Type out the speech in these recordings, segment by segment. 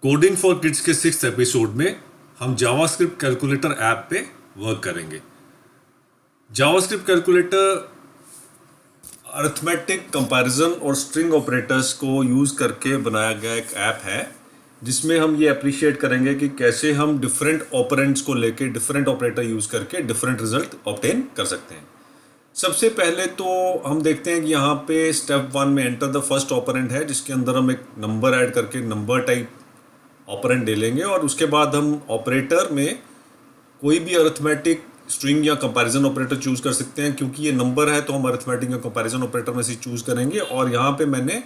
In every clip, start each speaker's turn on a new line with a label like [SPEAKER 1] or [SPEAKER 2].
[SPEAKER 1] Coding for kids के 6th episode में हम जावास्क्रिप्ट कैलकुलेटर ऐप पे वर्क करेंगे। जावास्क्रिप्ट कैलकुलेटर अरिथमेटिक कंपैरिजन और स्ट्रिंग ऑपरेटर्स को यूज़ करके बनाया गया एक ऐप है, जिसमें हम ये अप्रिशिएट करेंगे कि कैसे हम डिफरेंट ऑपरेंड्स को लेके डिफरेंट ऑपरेटर यूज़ करके डिफरेंट रिजल्ट ऑब्टेन कर सकते हैं। सबसे पहले तो हम देखते हैं कि यहाँ पे स्टेप 1 में एंटर द फर्स्ट ऑपरेंड है, जिसके अंदर हम एक नंबर ऐड करके नंबर टाइप ऑपरेंड ले लेंगे और उसके बाद हम ऑपरेटर में कोई भी अरिथमेटिक स्ट्रिंग या कंपैरिजन ऑपरेटर चूज़ कर सकते हैं। क्योंकि ये नंबर है तो हम अरिथमेटिक या कंपैरिजन ऑपरेटर में से चूज़ करेंगे। और यहाँ पे मैंने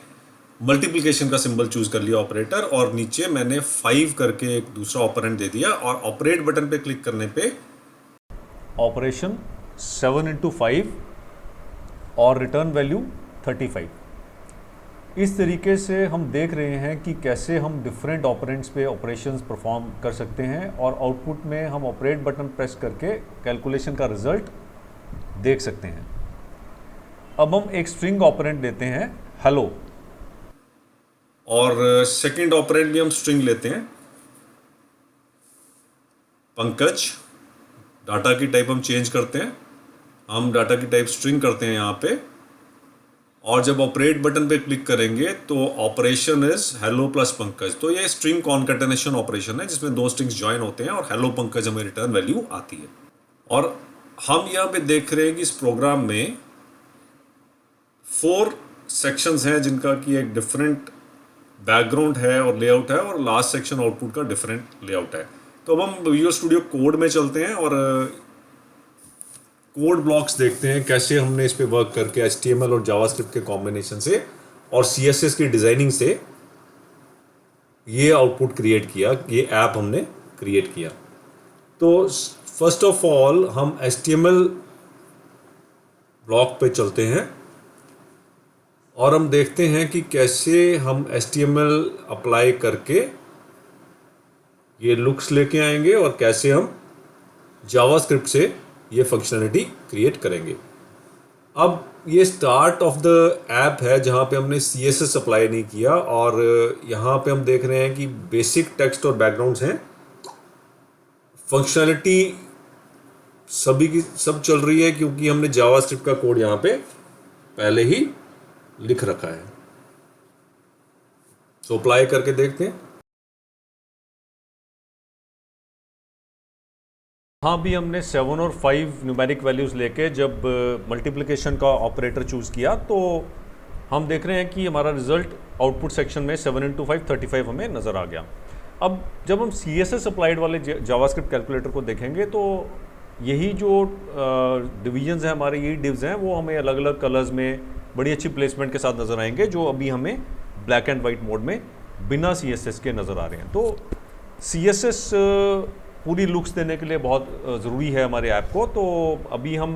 [SPEAKER 1] मल्टीप्लिकेशन का सिंबल चूज़ कर लिया ऑपरेटर, और नीचे मैंने 5 करके एक दूसरा ऑपरेंड दे दिया और ऑपरेट बटन पे क्लिक करने पे
[SPEAKER 2] ऑपरेशन 7 into 5 और रिटर्न वैल्यू 35। इस तरीके से हम देख रहे हैं कि कैसे हम डिफरेंट ऑपरेंड्स पे ऑपरेशंस परफॉर्म कर सकते हैं और आउटपुट में हम ऑपरेट बटन प्रेस करके कैलकुलेशन का रिजल्ट देख सकते हैं। अब हम एक स्ट्रिंग ऑपरेंड देते हैं हेलो,
[SPEAKER 1] और सेकंड ऑपरेंड भी हम स्ट्रिंग लेते हैं पंकज। डाटा की टाइप हम चेंज करते हैं, हम डाटा की टाइप स्ट्रिंग करते हैं यहाँ पे, और जब ऑपरेट बटन पे क्लिक करेंगे तो operation is hello plus Pankaj. तो ये स्ट्रिंग कॉन्केटेनेशन ऑपरेशन है जिसमें दो स्ट्रिंग्स ज्वाइन होते हैं और हेलो पंकज हमें रिटर्न वैल्यू आती है। और हम यहाँ पे देख रहे हैं कि इस प्रोग्राम में 4 सेक्शंस हैं जिनका कि एक डिफरेंट बैकग्राउंड है और लेआउट है, और लास्ट सेक्शन आउटपुट का डिफरेंट लेआउट है। तो अब हम विजुअल स्टूडियो कोड में चलते हैं और कोड ब्लॉक्स देखते हैं कैसे हमने इस पे वर्क करके HTML और जावास्क्रिप्ट के कॉम्बिनेशन से और CSS की डिज़ाइनिंग से ये आउटपुट क्रिएट किया, ये ऐप हमने क्रिएट किया। तो फर्स्ट ऑफ ऑल हम HTML ब्लॉक पे चलते हैं और हम देखते हैं कि कैसे हम HTML अप्लाई करके ये लुक्स लेके आएंगे और कैसे हम जावास्क्रिप्ट से ये फंक्शनलिटी क्रिएट करेंगे। अब ये स्टार्ट ऑफ द ऐप है जहाँ पे हमने CSS अप्लाई नहीं किया, और यहाँ पे हम देख रहे हैं कि बेसिक टेक्स्ट और बैकग्राउंड्स हैं। फंक्शनलिटी सभी की सब चल रही है क्योंकि हमने जावास्क्रिप्ट का कोड यहाँ पे पहले ही लिख रखा है। तो अप्लाई करके देखते हैं।
[SPEAKER 2] हाँ भी हमने 7 और 5 न्यूमेरिक वैल्यूज़ लेके जब मल्टीप्लिकेशन का ऑपरेटर चूज़ किया तो हम देख रहे हैं कि हमारा रिजल्ट आउटपुट सेक्शन में 7 into 5 35 हमें नज़र आ गया। अब जब हम CSS अप्लाइड वाले जावास्क्रिप्ट कैलकुलेटर को देखेंगे तो यही जो डिवीजन्स हैं हमारे, यही डिव्स हैं, वो हमें अलग अलग कलर्स में बड़ी अच्छी प्लेसमेंट के साथ नज़र आएंगे, जो अभी हमें ब्लैक एंड वाइट मोड में बिना CSS के नज़र आ रहे हैं। तो CSS पूरी लुक्स देने के लिए बहुत ज़रूरी है हमारे ऐप को। तो अभी हम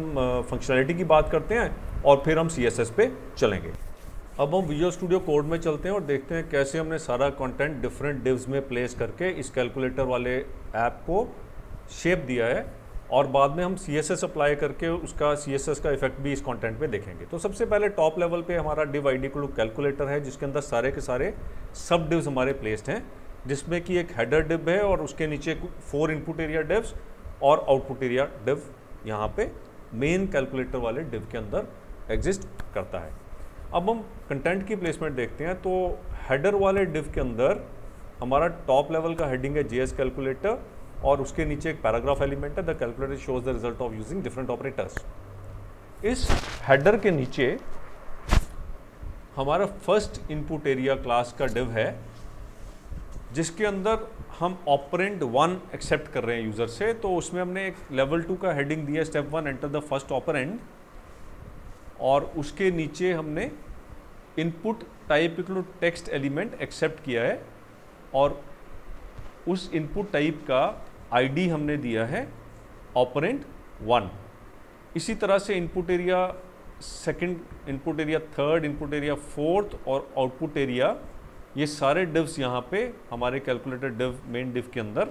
[SPEAKER 2] फंक्शनलिटी की बात करते हैं और फिर हम CSS पे चलेंगे। अब हम विजुअल स्टूडियो कोड में चलते हैं और देखते हैं कैसे हमने सारा कंटेंट डिफरेंट डिव्स में प्लेस करके इस कैलकुलेटर वाले ऐप को शेप दिया है, और बाद में हम CSS अप्लाई करके उसका CSS का इफेक्ट भी इस कंटेंट पे देखेंगे। तो सबसे पहले टॉप लेवल पे हमारा div ID को कैलकुलेटर है, जिसके अंदर सारे के सारे सब डिव्स हमारे प्लेस्ड हैं, जिसमें कि एक हेडर डिव है और उसके नीचे 4 इनपुट एरिया डिव्स और आउटपुट एरिया डिव यहाँ पे मेन कैलकुलेटर वाले डिव के अंदर एग्जिस्ट करता है। अब हम कंटेंट की प्लेसमेंट देखते हैं। तो हेडर वाले डिव के अंदर हमारा टॉप लेवल का हेडिंग है JS कैलकुलेटर, और उसके नीचे एक पैराग्राफ एलिमेंट है, the calculator shows the result of using different operators. इस हेडर के नीचे हमारा फर्स्ट इनपुट एरिया क्लास का डिव है, जिसके अंदर हम ऑपरेंड 1 एक्सेप्ट कर रहे हैं यूज़र से। तो उसमें हमने एक लेवल 2 का हेडिंग दिया, step 1 enter the first operand, और उसके नीचे हमने input type equal text element accept किया है, और उस इनपुट टाइप का ID हमने दिया है ऑपरेंड 1। इसी तरह से input area second, input area third, input area fourth और आउटपुट एरिया, ये सारे डिव्स यहाँ पे हमारे कैलकुलेटर डिव मेन डिव के अंदर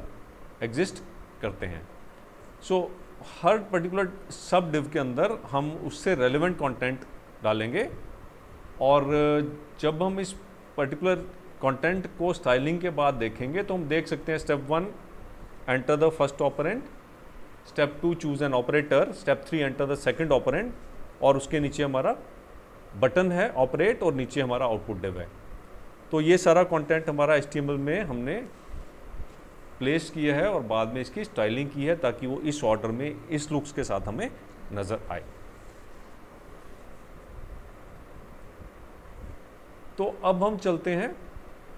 [SPEAKER 2] एग्जिस्ट करते हैं। सो हर पर्टिकुलर सब डिव के अंदर हम उससे रेलेवेंट कंटेंट डालेंगे, और जब हम इस पर्टिकुलर कंटेंट को स्टाइलिंग के बाद देखेंगे तो हम देख सकते हैं step 1 enter the first operand, step 2 choose an operator, step 3 enter the second operand और उसके नीचे हमारा बटन है ऑपरेट और नीचे हमारा आउटपुट डिव है। तो ये सारा कंटेंट हमारा HTML में हमने प्लेस किया है और बाद में इसकी स्टाइलिंग की है ताकि वो इस ऑर्डर में इस लुक्स के साथ हमें नज़र आए। तो अब हम चलते हैं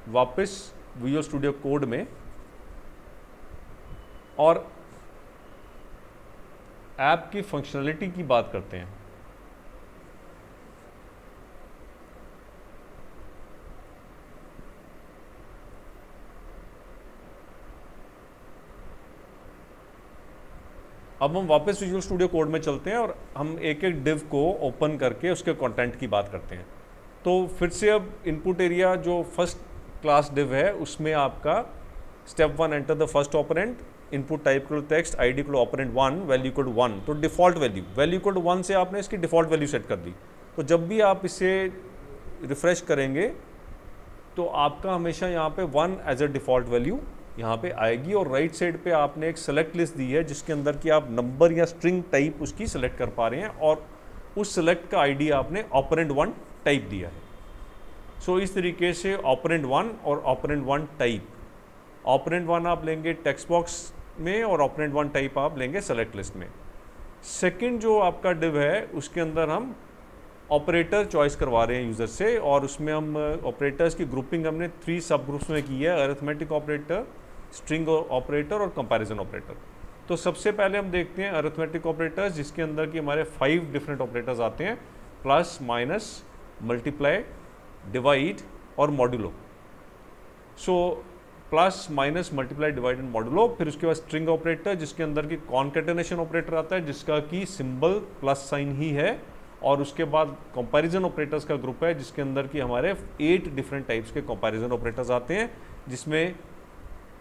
[SPEAKER 2] वापस विजुअल स्टूडियो कोड में और ऐप की फंक्शनलिटी की बात करते हैं। अब हम वापस विजुअल स्टूडियो कोड में चलते हैं और हम एक एक डिव को ओपन करके उसके कंटेंट की बात करते हैं। तो फिर से अब इनपुट एरिया जो फर्स्ट क्लास डिव है उसमें आपका step 1 enter the first operand, input type को टेक्स्ट, आईडी को ऑपरेंड 1, वैल्यू को 1। तो डिफ़ॉल्ट वैल्यू को 1 से आपने इसकी डिफ़ॉल्ट वैल्यू सेट कर दी। तो जब भी आप इसे रिफ़्रेश करेंगे तो आपका हमेशा यहाँ पे 1 एज अ डिफ़ॉल्ट वैल्यू यहाँ पे आएगी और राइट साइड पे आपने एक सेलेक्ट लिस्ट दी है जिसके अंदर कि आप नंबर या स्ट्रिंग टाइप उसकी सेलेक्ट कर पा रहे हैं और उस सेलेक्ट का आईडी आपने ऑपरेंड 1 टाइप दिया है। सो इस तरीके से ऑपरेंड 1 और ऑपरेंड 1 टाइप, ऑपरेंड 1 आप लेंगे टेक्स्ट बॉक्स में और ऑपरेंड 1 टाइप आप लेंगे सेलेक्ट लिस्ट में। सेकंड जो आपका डिव है उसके अंदर हम ऑपरेटर चॉइस करवा रहे हैं यूज़र से और उसमें हम ऑपरेटर्स की ग्रुपिंग हमने 3 सब ग्रुप्स में की है, अरिथमेटिक ऑपरेटर, स्ट्रिंग ऑपरेटर और कंपैरिजन ऑपरेटर। तो सबसे पहले हम देखते हैं अरिथमेटिक ऑपरेटर्स जिसके अंदर कि हमारे 5 डिफरेंट ऑपरेटर्स आते हैं, प्लस, माइनस, मल्टीप्लाई, डिवाइड और modulo. So plus, minus, multiply, divide and modulo. फिर उसके बाद स्ट्रिंग ऑपरेटर जिसके अंदर की कॉन्केटेनेशन ऑपरेटर आता है जिसका कि सिंबल प्लस साइन ही है और उसके बाद कंपैरिजन ऑपरेटर्स का ग्रुप है जिसके अंदर की हमारे 8 डिफरेंट टाइप्स के कंपैरिजन ऑपरेटर्स आते हैं जिसमें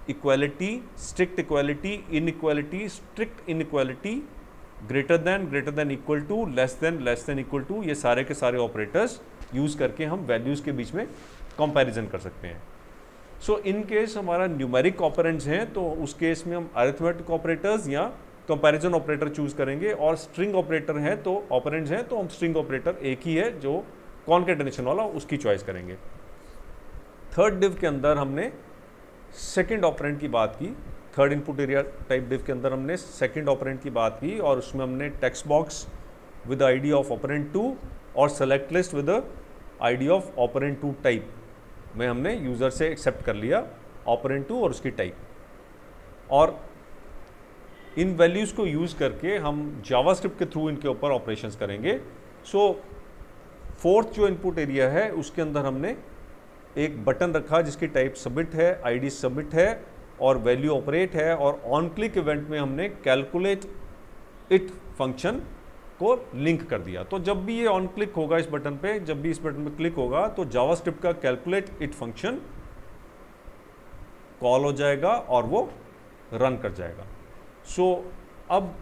[SPEAKER 2] equality, strict equality, inequality, strict inequality, greater than equal to, less than equal to, ये सारे के सारे ऑपरेटर्स यूज़ करके हम वैल्यूज़ के बीच में कंपैरिजन कर सकते हैं। सो इन केस हमारा न्यूमेरिक ऑपरेंड्स हैं तो उस केस में हम अरिथमेटिक ऑपरेटर्स या कंपैरिजन ऑपरेटर चूज़ करेंगे और स्ट्रिंग ऑपरेटर हैं तो ऑपरेंड्स हैं तो हम स्ट्रिंग ऑपरेटर एक ही है जो कॉन्केटेनेशन वाला उसकी चॉइस करेंगे। थर्ड डिव के अंदर हमने सेकंड ऑपरेंड की बात की, third input area type div के अंदर हमने सेकंड ऑपरेंड की बात की और उसमें हमने text box with ID of operand 2 और select list with ID of operand 2 type में हमने यूज़र से एक्सेप्ट कर लिया ऑपरेंड 2 और उसकी टाइप। और इन वैल्यूज़ को यूज़ करके हम जावास्क्रिप्ट के थ्रू इनके ऊपर ऑपरेशंस करेंगे। सो फोर्थ जो इनपुट एरिया है उसके अंदर हमने एक बटन रखा जिसकी टाइप सबमिट है, आईडी सबमिट है और वैल्यू ऑपरेट है और ऑन क्लिक इवेंट में हमने कैलकुलेट इट फंक्शन को लिंक कर दिया। तो जब भी ये ऑन क्लिक होगा इस बटन पे, जब भी इस बटन पे क्लिक होगा तो जावास्क्रिप्ट का कैलकुलेट इट फंक्शन कॉल हो जाएगा और वो रन कर जाएगा। सो अब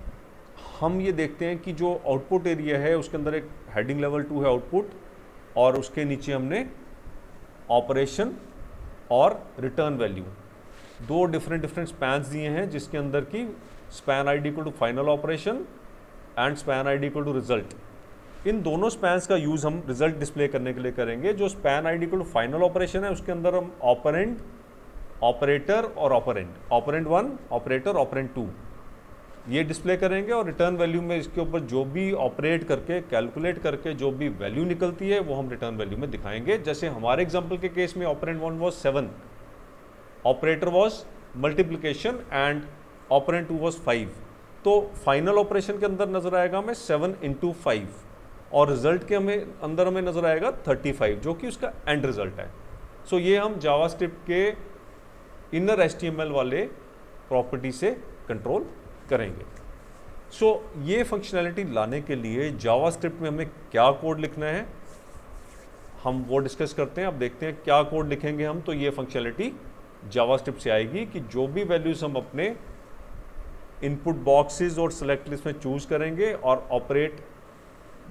[SPEAKER 2] हम ये देखते हैं कि जो आउटपुट एरिया है उसके अंदर एक हेडिंग लेवल 2 है आउटपुट और उसके नीचे हमने ऑपरेशन और रिटर्न वैल्यू 2 डिफरेंट स्पैन्स दिए हैं जिसके अंदर की span ID equal to final operation and span ID equal to result. इन दोनों स्पैन्स का यूज़ हम रिजल्ट डिस्प्ले करने के लिए करेंगे। जो span ID equal to final operation है उसके अंदर हम ऑपरेंड, ऑपरेटर और ऑपरेंड 1, ऑपरेटर, ऑपरेंड 2 ये डिस्प्ले करेंगे और रिटर्न वैल्यू में इसके ऊपर जो भी ऑपरेट करके कैलकुलेट करके जो भी वैल्यू निकलती है वो हम रिटर्न वैल्यू में दिखाएंगे। जैसे हमारे एग्जांपल के केस में operand 1 was 7, operator was multiplication and operand 2 was 5। तो फाइनल ऑपरेशन के अंदर नजर आएगा हमें 7 × 5 और रिजल्ट के अंदर हमें नजर आएगा 35 जो कि उसका एंड रिजल्ट है। सो ये हम जावास्क्रिप्ट के इनर HTML वाले प्रॉपर्टी से कंट्रोल करेंगे। सो ये फंक्शनैलिटी लाने के लिए जावास्क्रिप्ट में हमें क्या कोड लिखना है हम वो डिस्कस करते हैं। अब देखते हैं क्या कोड लिखेंगे हम। तो ये फंक्शनैलिटी जावास्क्रिप्ट से आएगी कि जो भी वैल्यूज हम अपने इनपुट बॉक्सेस और सेलेक्ट लिस्ट में चूज करेंगे और ऑपरेट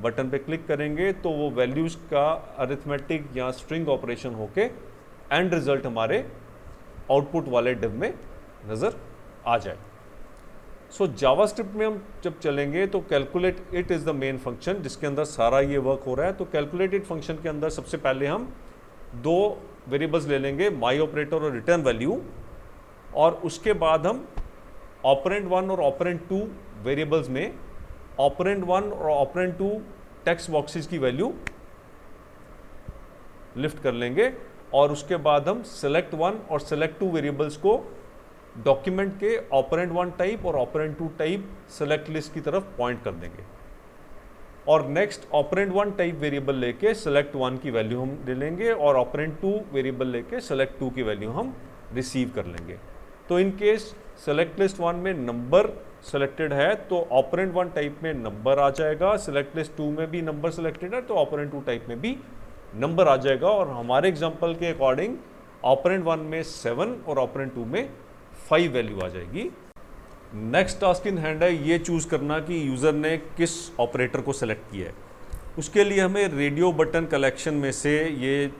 [SPEAKER 2] बटन पे क्लिक करेंगे तो वो वैल्यूज का अरिथमेटिक या स्ट्रिंग ऑपरेशन होके एंड रिजल्ट हमारे आउटपुट वाले डिव में नज़र आ जाए। सो जावास्क्रिप्ट में हम जब चलेंगे तो calculate it is the main function जिसके अंदर सारा ये वर्क हो रहा है। तो कैलकुलेट इट फंक्शन के अंदर सबसे पहले हम दो वेरिएबल्स ले लेंगे, माई ऑपरेटर और रिटर्न वैल्यू, और उसके बाद हम ऑपरेंड 1 और ऑपरेंड 2 वेरिएबल्स में ऑपरेंड 1 और ऑपरेंड 2 टेक्स्ट बॉक्सेस की वैल्यू लिफ्ट कर लेंगे, और उसके बाद हम सेलेक्ट 1 और सेलेक्ट 2 वेरिएबल्स को डॉक्यूमेंट के ऑपरेंड 1 टाइप और ऑपरेंड 2 टाइप सेलेक्ट लिस्ट की तरफ पॉइंट कर देंगे, और नेक्स्ट ऑपरेंड 1 टाइप वेरिएबल लेके सेलेक्ट 1 की वैल्यू हम ले लेंगे, और ऑपरेंड 2 वेरिएबल लेके सेलेक्ट 2 की वैल्यू हम रिसीव कर लेंगे। तो इन केस सेलेक्ट लिस्ट 1 में नंबर सेलेक्टेड है तो ऑपरेंड 1 टाइप में नंबर आ जाएगा, सेलेक्ट लिस्ट 2 में भी नंबर सेलेक्टेड है तो ऑपरेंड 2 टाइप में भी नंबर आ जाएगा, और हमारे एग्जांपल के अकॉर्डिंग ऑपरेंड 1 में 7 और ऑपरेंड 2 में 5 वैल्यू आ जाएगी। नेक्स्ट टास्क इन हैंड है ये चूज करना कि यूज़र ने किस ऑपरेटर को सेलेक्ट किया है। उसके लिए हमें रेडियो बटन कलेक्शन में से ये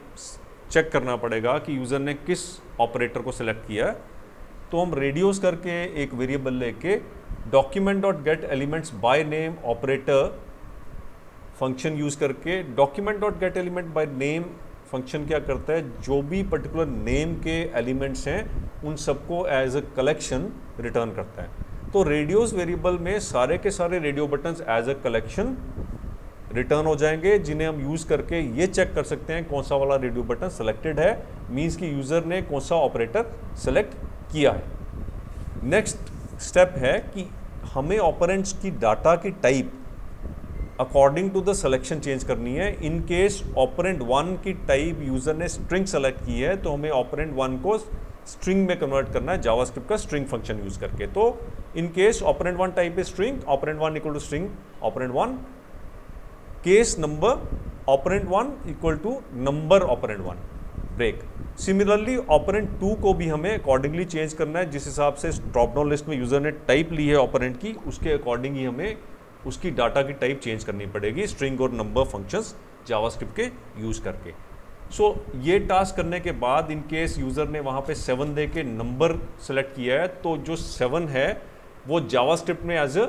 [SPEAKER 2] चेक करना पड़ेगा कि यूज़र ने किस ऑपरेटर को सेलेक्ट किया है। तो हम रेडियोस करके एक वेरिएबल लेके document dot get elements by name operator function use करके, document dot get element by name function क्या करता है, जो भी पर्टिकुलर नेम के एलिमेंट्स हैं उन सबको एज अ कलेक्शन रिटर्न करता है। तो रेडियोस वेरिएबल में सारे के सारे radio buttons as a collection return हो जाएंगे, जिन्हें हम यूज करके ये चेक कर सकते हैं कौन सा वाला रेडियो बटन सेलेक्टेड है, मीन्स कि यूजर ने कौन सा ऑपरेटर सेलेक्ट किया है। नेक्स्ट स्टेप है कि हमें ऑपरेंड्स की डाटा की type according to the selection change करनी है। इन केस ऑपरेंड 1 की टाइप यूजर ने स्ट्रिंग सेलेक्ट की है तो हमें ऑपरेंड 1 को स्ट्रिंग में कन्वर्ट करना है जावास्क्रिप्ट का स्ट्रिंग फंक्शन यूज करके। तो इन केस ऑपरेंड 1 टाइप है string, operand 1 equal to string operand 1, case number operand 1 equal to number operand 1 break. Similarly operand 2 को भी हमें अकॉर्डिंगली चेंज करना है, जिस हिसाब से ड्रॉप डाउन लिस्ट में यूजर ने टाइप ली है ऑपरेंड की उसके अकॉर्डिंग ही हमें उसकी डाटा की टाइप चेंज करनी पड़ेगी स्ट्रिंग और नंबर फंक्शंस जावास्क्रिप्ट के यूज करके। सो ये टास्क करने के बाद इन केस यूजर ने वहाँ पे 7 दे के नंबर सेलेक्ट किया है तो जो 7 है वो जावास्क्रिप्ट में एज अ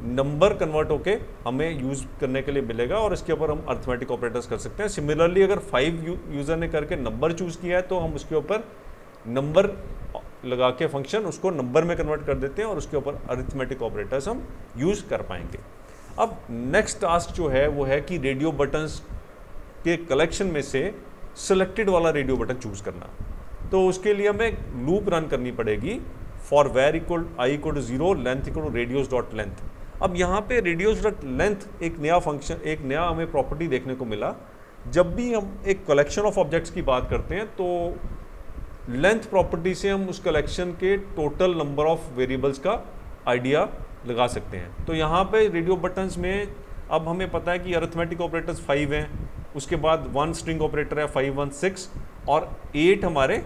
[SPEAKER 2] नंबर कन्वर्ट होके हमें यूज करने के लिए मिलेगा, और इसके ऊपर हम अर्थमेटिक ऑपरेटर्स कर सकते हैं। सिमिलरली अगर 5 यूजर ने करके नंबर चूज किया है तो हम उसके ऊपर नंबर लगा के फंक्शन उसको नंबर में कन्वर्ट कर देते हैं और उसके ऊपर अरिथमेटिक ऑपरेटर्स हम यूज कर पाएंगे। अब नेक्स्ट टास्क जो है वो है कि रेडियो बटन्स के कलेक्शन में से सिलेक्टेड वाला रेडियो बटन चूज करना। तो उसके लिए हमें लूप रन करनी पड़ेगी for var equal I equal to 0 length equal to radios dot length. अब यहाँ पे रेडियोस डॉट लेंथ एक नया फंक्शन, एक नया हमें प्रॉपर्टी देखने को मिला। जब भी हम एक कलेक्शन ऑफ ऑब्जेक्ट्स की बात करते हैं तो लेंथ प्रॉपर्टी से हम उस कलेक्शन के टोटल नंबर ऑफ वेरिएबल्स का आइडिया लगा सकते हैं। तो यहाँ पे रेडियो बटन्स में अब हमें पता है कि अरिथमेटिक ऑपरेटर्स 5 हैं, उसके बाद 1 स्ट्रिंग ऑपरेटर है 5 1 6 और 8 हमारे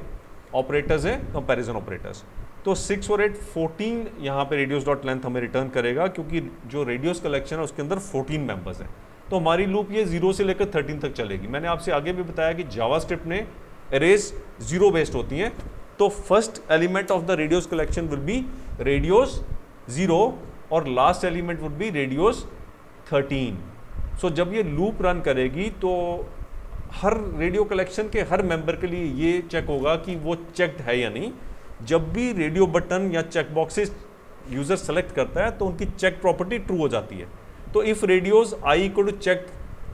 [SPEAKER 2] ऑपरेटर्स हैं कंपैरिजन ऑपरेटर्स। तो 6 और 8 14 यहाँ पे रेडियोस डॉट लेंथ हमें रिटर्न करेगा, क्योंकि जो रेडियोस कलेक्शन है उसके अंदर 14 मेंबर्स हैं। तो हमारी लूप ये 0 से लेकर 13 तक चलेगी। मैंने आपसे आगे भी बताया कि जावास्क्रिप्ट में एरेज 0 बेस्ड होती हैं, तो first element of the radios collection will be radios 0 और last element would be radios 13। सो जब ये लूप रन करेगी तो हर रेडियो कलेक्शन के हर मेंबर के लिए ये चेक होगा कि वो चेक्ड है या नहीं। जब भी रेडियो बटन या चेक बॉक्सेस यूजर सेलेक्ट करता है तो उनकी चेक प्रॉपर्टी ट्रू हो जाती है। तो if radios I equal to check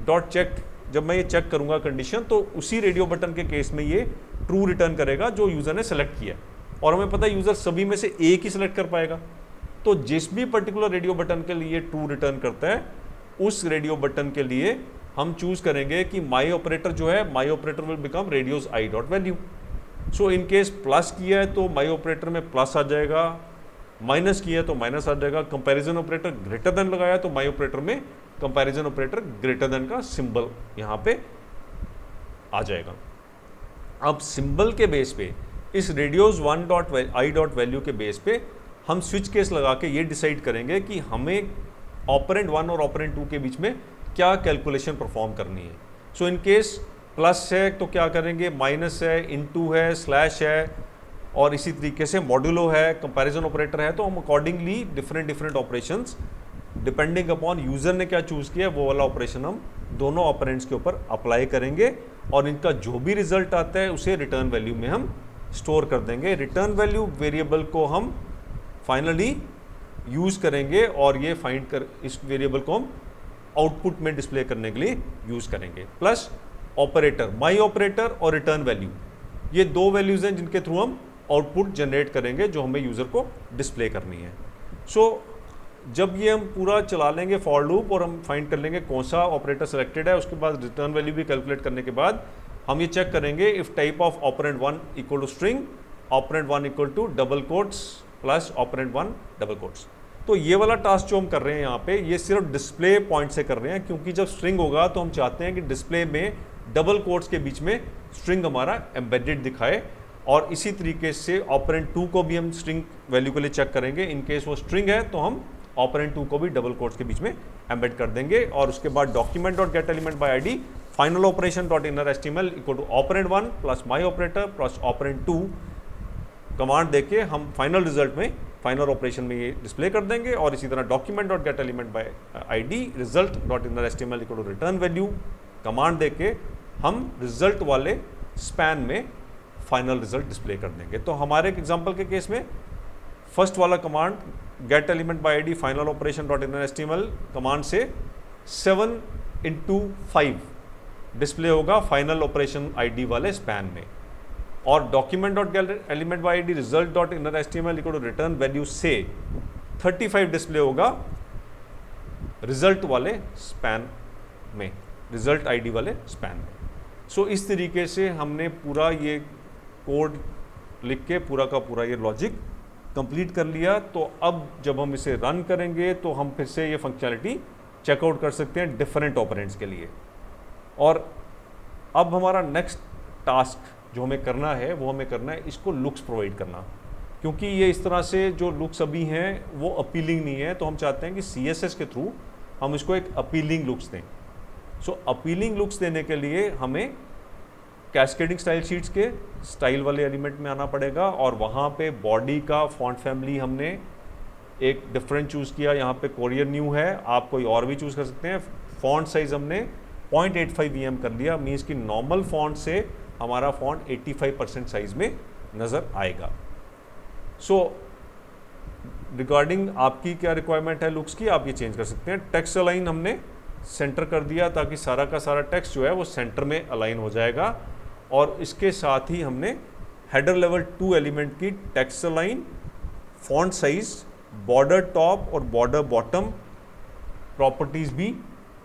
[SPEAKER 2] dot check, जब मैं ये चेक करूंगा कंडीशन, तो उसी रेडियो बटन के केस में ये ट्रू रिटर्न करेगा जो यूजर ने सेलेक्ट किया। और हमें पता है यूजर सभी में से एक ही सिलेक्ट कर पाएगा, तो जिस भी पर्टिकुलर रेडियो बटन के लिए ट्रू रिटर्न करता है उस रेडियो बटन के लिए हम चूज करेंगे कि माई ऑपरेटर जो है, my operator will become radios I dot value. So in case plus किया है तो माई ऑपरेटर में प्लस आ जाएगा, माइनस किया है तो माइनस आ जाएगा, कंपैरिजन ऑपरेटर ग्रेटर देन लगाया तो माई ऑपरेटर में कंपैरिजन ऑपरेटर ग्रेटर देन का सिंबल यहाँ पे आ जाएगा। अब सिंबल के बेस पे इस radios 1 dot I dot value के बेस पे हम स्विच केस लगा के ये डिसाइड करेंगे कि हमें ऑपरेंड 1 और ऑपरेंड 2 के बीच में क्या कैलकुलेशन परफॉर्म करनी है। सो इन केस प्लस है तो क्या करेंगे, माइनस है, इनटू है, स्लैश है, और इसी तरीके से मॉड्यूलो है, कंपैरिजन ऑपरेटर है। तो हम accordingly different operations depending upon user ने क्या चूज़ किया वो वाला ऑपरेशन हम दोनों ऑपरेंड्स के ऊपर अप्लाई करेंगे, और इनका जो भी रिजल्ट आता है उसे रिटर्न वैल्यू में हम स्टोर कर देंगे। रिटर्न वैल्यू वेरिएबल को हम फाइनली यूज़ करेंगे, और ये फाइंड कर इस वेरिएबल को हम आउटपुट में डिस्प्ले करने के लिए यूज़ करेंगे। प्लस ऑपरेटर, माई ऑपरेटर और रिटर्न वैल्यू, ये दो वैल्यूज़ हैं जिनके थ्रू हम आउटपुट जनरेट करेंगे जो हमें यूज़र को डिस्प्ले करनी है। सो जब ये हम पूरा चला लेंगे फॉर लूप और हम फाइंड कर लेंगे कौन सा ऑपरेटर सेलेक्टेड है, उसके बाद रिटर्न वैल्यू भी कैलकुलेट करने के बाद हम ये चेक करेंगे if type of operand 1 equal to string, operand 1 equal to double quotes plus operand 1 double quotes. तो ये वाला टास्क जो हम कर रहे हैं यहाँ पे, ये सिर्फ डिस्प्ले पॉइंट से कर रहे हैं, क्योंकि जब स्ट्रिंग होगा तो हम चाहते हैं कि डिस्प्ले में डबल कोट्स के बीच में स्ट्रिंग हमारा एम्बेडेड दिखाए। और इसी तरीके से ऑपरेंड 2 को भी हम स्ट्रिंग वैल्यू के लिए चेक करेंगे, इन केस वो स्ट्रिंग है तो हम ऑपरेंड 2 को भी डबल कोट्स के बीच में एम्बेड कर देंगे। और उसके बाद document dot get element by ID final operation dot inner HTML equal to operand 1 plus my operator plus operand 2 command देके हम फाइनल रिजल्ट में, फाइनल ऑपरेशन में ये डिस्प्ले कर देंगे। और इसी तरह document dot get element by ID result dot inner HTML equal to return value command देके हम रिजल्ट वाले स्पैन में फाइनल रिजल्ट डिस्प्ले कर देंगे। तो हमारे एग्जांपल के केस में फर्स्ट वाला command get element by ID final operation dot inner HTML command से 7 into 5 डिस्प्ले होगा फाइनल ऑपरेशन आईडी वाले स्पैन में, और document dot get element by ID result dot inner HTML equal to return value से 35 display होगा result वाले span में, result ID वाले स्पैन में। सो इस तरीके से हमने पूरा ये कोड लिख के पूरा का पूरा ये लॉजिक कंप्लीट कर लिया। तो अब जब हम इसे रन करेंगे तो हम फिर से ये फंक्शनैलिटी चेकआउट कर सकते हैं डिफरेंट ऑपरेंड्स के लिए। और अब हमारा नेक्स्ट टास्क जो हमें करना है वो हमें करना है इसको लुक्स प्रोवाइड करना, क्योंकि ये इस तरह से जो लुक्स अभी हैं वो अपीलिंग नहीं है। तो हम चाहते हैं कि CSS के थ्रू हम इसको एक अपीलिंग लुक्स दें। सो अपीलिंग लुक्स देने के लिए हमें कैस्केडिंग स्टाइल शीट्स के स्टाइल वाले एलिमेंट में आना पड़ेगा, और वहाँ पे बॉडी का फॉन्ट फैमिली हमने एक डिफरेंट चूज़ किया। यहाँ पे कोरियर न्यू है, आप कोई और भी चूज़ कर सकते हैं। फॉन्ट साइज़ हमने 0.85 EM कर लिया, मीन्स कि नॉर्मल फॉन्ट से हमारा फॉन्ट 85% साइज़ में नज़र आएगा। सो रिगार्डिंग आपकी क्या रिक्वायरमेंट है लुक्स की, आप ये चेंज कर सकते हैं। टेक्स्ट अलाइन हमने सेंटर कर दिया ताकि सारा का सारा टेक्स्ट जो है वो सेंटर में अलाइन हो जाएगा। और इसके साथ ही हमने हेडर लेवल 2 एलिमेंट की text align, font size, border top और बॉर्डर बॉटम प्रॉपर्टीज़ भी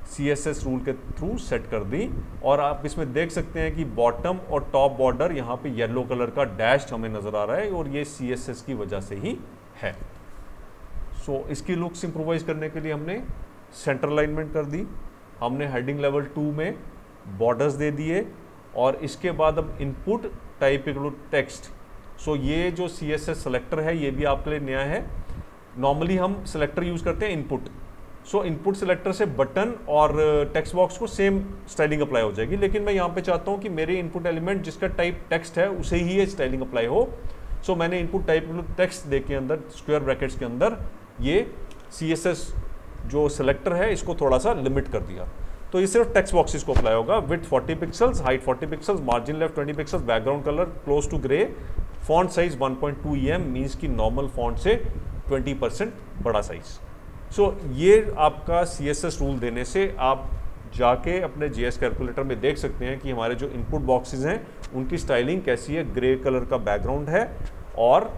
[SPEAKER 2] CSS रूल के थ्रू सेट कर दी। और आप इसमें देख सकते हैं कि बॉटम और टॉप बॉर्डर यहाँ पे येलो कलर का डैश हमें नज़र आ रहा है, और ये CSS की वजह से ही है। सो इसकी लुक्स इम्प्रोवाइज करने के लिए हमने सेंटर अलाइनमेंट कर दी, हमने हेडिंग लेवल 2 में बॉर्डर्स दे दिए, और इसके बाद अब input type equal to text. So ये जो CSS सेलेक्टर है ये भी आपके लिए नया है। नॉर्मली हम सेलेक्टर यूज़ करते हैं इनपुट। सो इनपुट सेलेक्टर से बटन और टेक्स्ट बॉक्स को सेम स्टाइलिंग अप्लाई हो जाएगी, लेकिन मैं यहाँ पे चाहता हूँ कि मेरे इनपुट एलिमेंट जिसका टाइप टेक्स्ट है उसे ही ये स्टाइलिंग अप्लाई हो। सो मैंने इनपुट टाइप टेक्स्ट दे के अंदर स्क्वायर ब्रैकेट्स के अंदर ये CSS जो सेलेक्टर है इसको थोड़ा सा लिमिट कर दिया। तो ये सिर्फ टेक्स्ट बॉक्सेस को अप्लाई होगा। Width 40 pixels, height 40 pixels, margin left 20 pixels, background colour close to grey, font size 1.2 EM, means की नॉर्मल फॉन्ट से 20% बड़ा साइज। सो ये आपका CSS रूल देने से आप जाके अपने JS कैलकुलेटर में देख सकते हैं कि हमारे जो इनपुट बॉक्सेस हैं उनकी स्टाइलिंग कैसी है। ग्रे कलर का बैकग्राउंड है और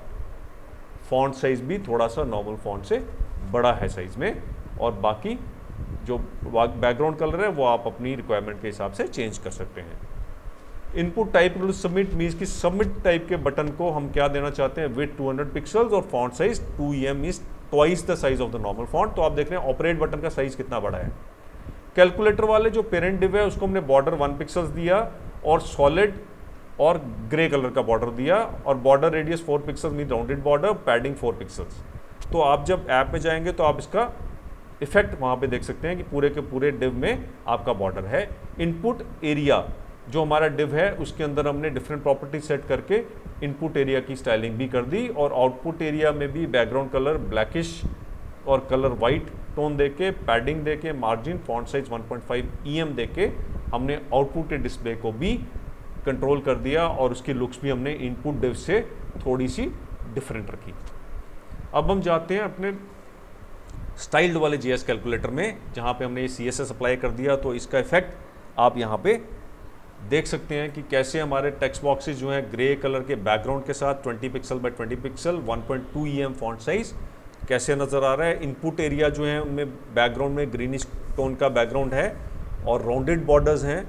[SPEAKER 2] फॉन्ट साइज भी थोड़ा सा नॉर्मल फॉन्ट से बड़ा है साइज में, और बाकी जो बैकग्राउंड कलर है वो आप अपनी रिक्वायरमेंट के हिसाब से चेंज कर सकते हैं। इनपुट टाइप सबमिट मीन्स की सबमिट टाइप के बटन को हम क्या देना चाहते हैं, विथ 200 पिक्सल्स और font size 2 EM means twice the size of the normal font. तो आप देख रहे हैं ऑपरेट बटन का साइज कितना बड़ा है। कैलकुलेटर वाले जो पेरेंट डिव है उसको हमने बॉर्डर 1 पिक्सल्स दिया और सॉलिड और ग्रे कलर का बॉर्डर दिया, और border radius 4 pixels mean rounded border, padding 4 pixels. तो आप जब ऐप में जाएंगे तो आप इसका इफेक्ट वहाँ पे देख सकते हैं कि पूरे के पूरे डिव में आपका बॉर्डर है। इनपुट एरिया जो हमारा डिव है उसके अंदर हमने डिफरेंट प्रॉपर्टी सेट करके इनपुट एरिया की स्टाइलिंग भी कर दी और आउटपुट एरिया में भी बैकग्राउंड कलर ब्लैकिश और कलर वाइट टोन देके, पैडिंग देके, मार्जिन फॉन्ट साइज 1.5 EM देके हमने आउटपुट के डिस्प्ले को भी कंट्रोल कर दिया और उसकी लुक्स भी हमने इनपुट डिव से थोड़ी सी डिफरेंट रखी। अब हम जाते हैं अपने स्टाइल्ड वाले GS कैलकुलेटर में, जहाँ पे हमने ये CSS अप्लाई कर दिया। तो इसका इफेक्ट आप यहाँ पे देख सकते हैं कि कैसे हमारे टेक्स्ट बॉक्सेस जो हैं ग्रे कलर के बैकग्राउंड के साथ 20 pixel by 20 pixel 1.2 EM font size कैसे नज़र आ रहा है। इनपुट एरिया जो है उनमें बैकग्राउंड में ग्रीनिश टोन का बैकग्राउंड है और राउंडेड बॉर्डर्स हैं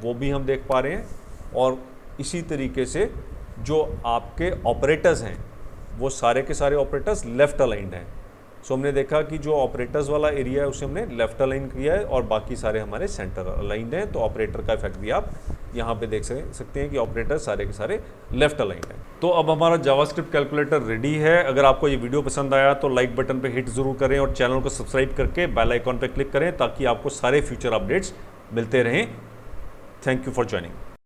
[SPEAKER 2] वो भी हम देख पा रहे हैं। और इसी तरीके से जो आपके ऑपरेटर्स हैं वो सारे के सारे ऑपरेटर्स लेफ़्ट अलाइंड हैं। सो हमने देखा कि जो ऑपरेटर्स वाला एरिया है उसे हमने लेफ़्ट अलाइन किया है और बाकी सारे हमारे सेंटर अलाइंड हैं। तो ऑपरेटर का इफेक्ट भी आप यहाँ पे देख सकते हैं कि ऑपरेटर सारे के सारे लेफ़्ट अलाइंड हैं। तो अब हमारा जावास्क्रिप्ट कैलकुलेटर रेडी है। अगर आपको ये वीडियो पसंद आया तो लाइक बटन पे हिट ज़रूर करें और चैनल को सब्सक्राइब करके बेल आइकॉन पे क्लिक करें ताकि आपको सारे फ्यूचर अपडेट्स मिलते रहें। Thank you for joining.